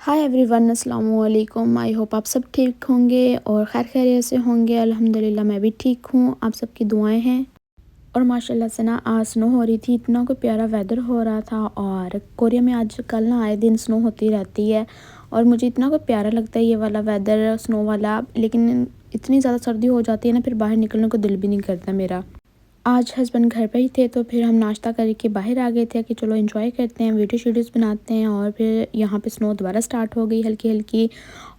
Hi everyone, अस्सलाम वालेकुम। I hope आप सब ठीक होंगे और खैर खैरियत से होंगे। अल्हम्दुलिल्लाह मैं भी ठीक हूँ, आप सबकी दुआएं हैं। और माशाल्लाह से ना आज स्नो हो रही थी, इतना कोई प्यारा वेदर हो रहा था। और कोरिया में आजकल ना आए दिन स्नो होती रहती है और मुझे इतना कोई प्यारा लगता है ये वाला वेदर, स्नो वाला। लेकिन इतनी ज़्यादा सर्दी हो जाती है ना, फिर बाहर निकलने को दिल भी नहीं करता मेरा। आज हस्बैंड घर पे ही थे तो फिर हम नाश्ता करके बाहर आ गए थे कि चलो एंजॉय करते हैं, वीडियो शीडियोस बनाते हैं। और फिर यहाँ पे स्नो दोबारा स्टार्ट हो गई हल्की हल्की।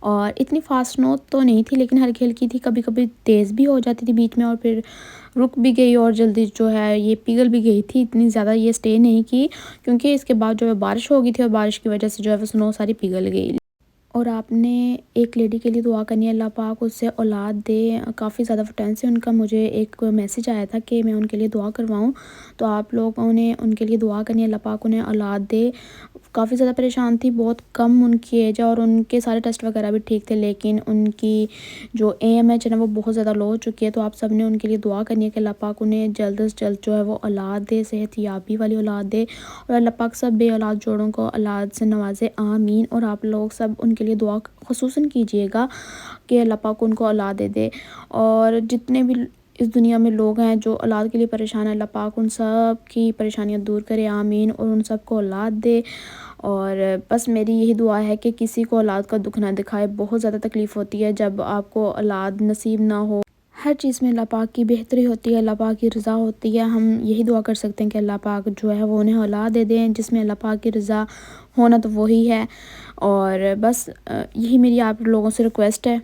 और इतनी फास्ट स्नो तो नहीं थी लेकिन हल्की हल्की थी, कभी कभी तेज़ भी हो जाती थी बीच में और फिर रुक भी गई और जल्दी जो है ये पिघल भी गई थी। इतनी ज़्यादा ये स्टे नहीं की क्योंकि इसके बाद जो है बारिश हो गई थी और बारिश की वजह से जो है वो स्नो सारी पिघल गई। और आपने एक लेडी के लिए दुआ करनी है, अल्लाह पाक उससे औलाद दे। काफ़ी ज़्यादा टाइम से उनका मुझे एक मैसेज आया था कि मैं उनके लिए दुआ करवाऊं, तो आप लोगों ने उनके लिए दुआ करनी है, अल्लाह पाक उन्हें औलाद दे। काफ़ी ज़्यादा परेशान थी, बहुत कम उनकी एज है और उनके सारे टेस्ट वगैरह भी ठीक थे, लेकिन उनकी जो AMH है ना वो बहुत ज़्यादा लो हो चुकी है। तो आप सब ने उनके लिए दुआ करनी है कि अल्लाह पाक उन्हें जल्द से जल्द जो है वो औलाद दे, सेहत याबी वाली औलाद दे। और अल्लाह पाक सब बे औलाद जोड़ों को औलाद से नवाजे, आमीन। और आप लोग सब उनके लिए दुआ खुसूसन कीजिएगा कि अल्लाह पाक उनको औलाद दे दे। और जितने भी इस दुनिया में लोग हैं जो औलाद के लिए परेशान है, अल्लाह पाक उन सब की परेशानियां दूर करे, आमीन। और उन सब को औलाद दे। और बस मेरी यही दुआ है कि किसी को औलाद का दुख ना दिखाए। बहुत ज़्यादा तकलीफ़ होती है जब आपको औलाद नसीब ना हो। हर चीज़ में अल्लाह पाक की बेहतरी होती है, अल्लाह पाक की रज़ा होती है। हम यही दुआ कर सकते हैं कि अल्लाह पाक जो है वो उन्हें औलाद दे दें जिसमें अल्लाह पाक की रज़ा होना तो वही है। और बस यही मेरी आप लोगों से रिक्वेस्ट है।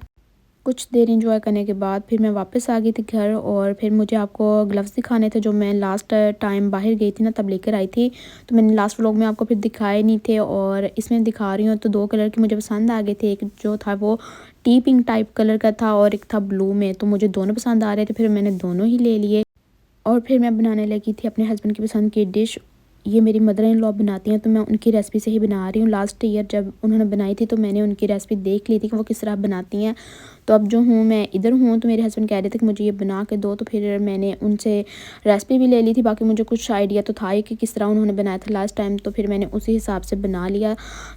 कुछ देर इंजॉय करने के बाद फिर मैं वापस आ गई थी घर और फिर मुझे आपको ग्लव्स दिखाने थे जो मैं लास्ट टाइम बाहर गई थी ना तब लेकर आई थी। तो मैंने लास्ट व्लॉग में आपको फिर दिखाए नहीं थे और इसमें दिखा रही हूँ। तो दो कलर के मुझे पसंद आ गए थे, एक जो था वो टी पिंक टाइप कलर का था और एक था ब्लू में। तो मुझे दोनों पसंद आ रहे थे, फिर मैंने दोनों ही ले लिए। और फिर मैं बनाने लगी थी अपने हस्बैंड की पसंद की डिश। ये मेरी मदर इन लॉ बनाती हैं तो मैं उनकी रेसिपी से ही बना रही हूँ। लास्ट ईयर जब उन्होंने बनाई थी तो मैंने उनकी रेसिपी देख ली थी कि वो किस तरह बनाती हैं। तो अब जो हूँ मैं इधर हूँ तो मेरे हस्बैंड कह रहे थे कि मुझे ये बना के दो, तो फिर मैंने उनसे रेसिपी भी ले ली थी। बाकी मुझे कुछ आइडिया तो था ही कि किस तरह उन्होंने बनाया था लास्ट टाइम, तो फिर मैंने उसी हिसाब से बना लिया।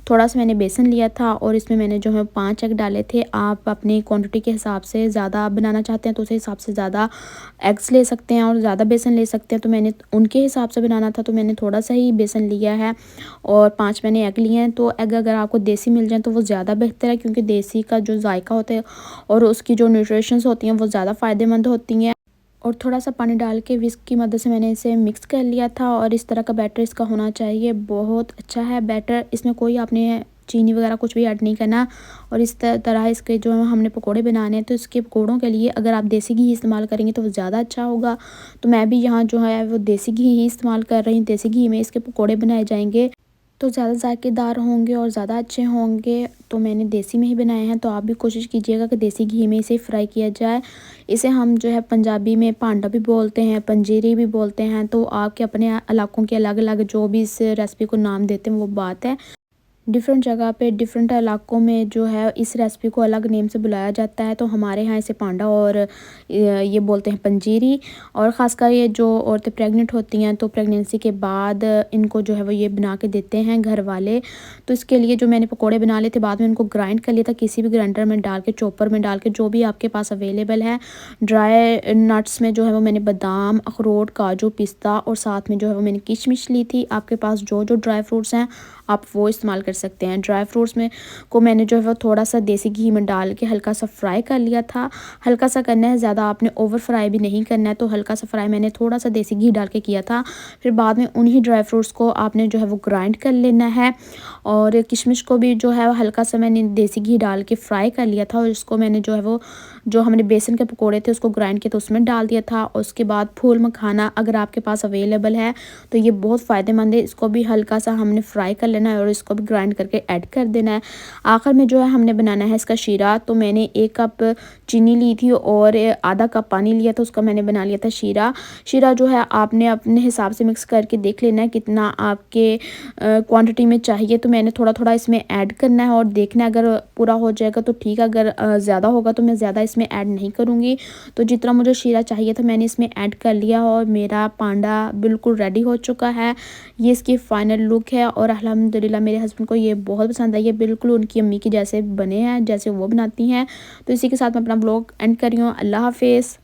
थोड़ा सा मैंने बेसन लिया था और इसमें मैंने जो है 5 एग डाले थे। आप अपनी क्वान्टिटी के हिसाब से ज़्यादा बनाना चाहते हैं तो उस हिसाब से ज़्यादा एग्स ले सकते हैं और ज़्यादा बेसन ले सकते हैं। तो मैंने उनके हिसाब से बनाना था तो मैंने थोड़ा सा ही बेसन लिया है और 5 मैंने एग लिए हैं। तो एग अगर आपको देसी मिल जाए तो वो ज़्यादा बेहतर है क्योंकि देसी का जो जायका होता है और उसकी जो न्यूट्रिशंस होती हैं वो ज़्यादा फ़ायदेमंद होती हैं। और थोड़ा सा पानी डाल के विस्क की मदद से मैंने इसे मिक्स कर लिया था और इस तरह का बैटर इसका होना चाहिए। बहुत अच्छा है बैटर, इसमें कोई आपने चीनी वगैरह कुछ भी ऐड नहीं करना। और इस तरह इसके जो हमने पकोड़े बनाने हैं तो इसके पकोड़ों के लिए अगर आप देसी घी इस्तेमाल करेंगे तो वो ज़्यादा अच्छा होगा। तो मैं भी यहाँ जो है वो देसी घी ही इस्तेमाल कर रही हूँ। देसी घी में इसके पकोड़े बनाए जाएंगे तो ज़्यादा जायकेदार होंगे और ज़्यादा अच्छे होंगे। तो मैंने देसी में ही बनाए हैं, तो आप भी कोशिश कीजिएगा कि देसी घी में इसे फ्राई किया जाए। इसे हम जो है पंजाबी में पांडा भी बोलते हैं, पंजीरी भी बोलते हैं। तो आपके अपने इलाकों के अलग अलग जो भी इस रेसिपी को नाम देते हैं वो बात है। डिफरेंट जगह पे डिफरेंट इलाकों में जो है इस रेसिपी को अलग नेम से बुलाया जाता है। तो हमारे यहाँ इसे पांडा और ये बोलते हैं पंजीरी। और ख़ासकर ये जो औरतें प्रेग्नेंट होती हैं तो प्रेगनेंसी के बाद इनको जो है वो ये बना के देते हैं घर वाले। तो इसके लिए जो मैंने पकोड़े बना लिए थे बाद में उनको ग्राइंड कर लिया था किसी भी ग्राइंडर में डाल के, चॉपर में डाल के, जो भी आपके पास अवेलेबल है। ड्राई नट्स में जो है वो मैंने बादाम, अखरोट, काजू, पिस्ता और साथ में जो है वो मैंने किशमिश ली थी। आपके पास जो जो ड्राई फ्रूट्स हैं आप वो इस्तेमाल कर सकते हैं। ड्राई फ्रूट्स में को मैंने जो है वो थोड़ा सा देसी घी में डाल के हल्का सा फ्राई कर लिया था। हल्का सा करना है, ज़्यादा आपने ओवर फ्राई भी नहीं करना है। तो हल्का सा फ्राई मैंने थोड़ा सा देसी घी डाल के किया था। फिर बाद में उन्हीं ड्राई फ्रूट्स को आपने जो है वो ग्राइंड कर लेना है। और किशमिश को भी जो है हल्का सा मैंने देसी घी डाल के फ्राई कर लिया था और इसको मैंने जो है वो जो हमने बेसन के पकोड़े थे उसको ग्राइंड किया तो उसमें डाल दिया था। और उसके बाद फूल मखाना अगर आपके पास अवेलेबल है तो ये बहुत फ़ायदेमंद है। इसको भी हल्का सा हमने फ्राई कर लेना है और इसको भी ग्राइंड करके ऐड कर देना है। आखिर में जो है हमने बनाना है इसका शीरा। तो मैंने 1 कप चीनी ली थी और आधा कप पानी लिया था, उसका मैंने बना लिया था शीरा। शीरा जो है आपने अपने हिसाब से मिक्स करके देख लेना है कितना आपके क्वांटिटी में चाहिए। तो मैंने थोड़ा थोड़ा इसमें ऐड करना है और देखना है, अगर पूरा हो जाएगा तो ठीक, अगर ज़्यादा होगा तो मैं ज़्यादा इसमें ऐड नहीं करूँगी। तो जितना मुझे शीरा चाहिए था मैंने इसमें ऐड कर लिया और मेरा पांडा बिल्कुल रेडी हो चुका है। ये इसकी फ़ाइनल लुक है और अल्हम्दुलिल्लाह मेरे हस्बैंड को ये बहुत पसंद आई है, बिल्कुल उनकी अम्मी की जैसे बने हैं, जैसे वो बनाती हैं। तो इसी के साथ मैं अपना व्लॉग एंड कर रही हूँ। अल्लाह हाफिज़।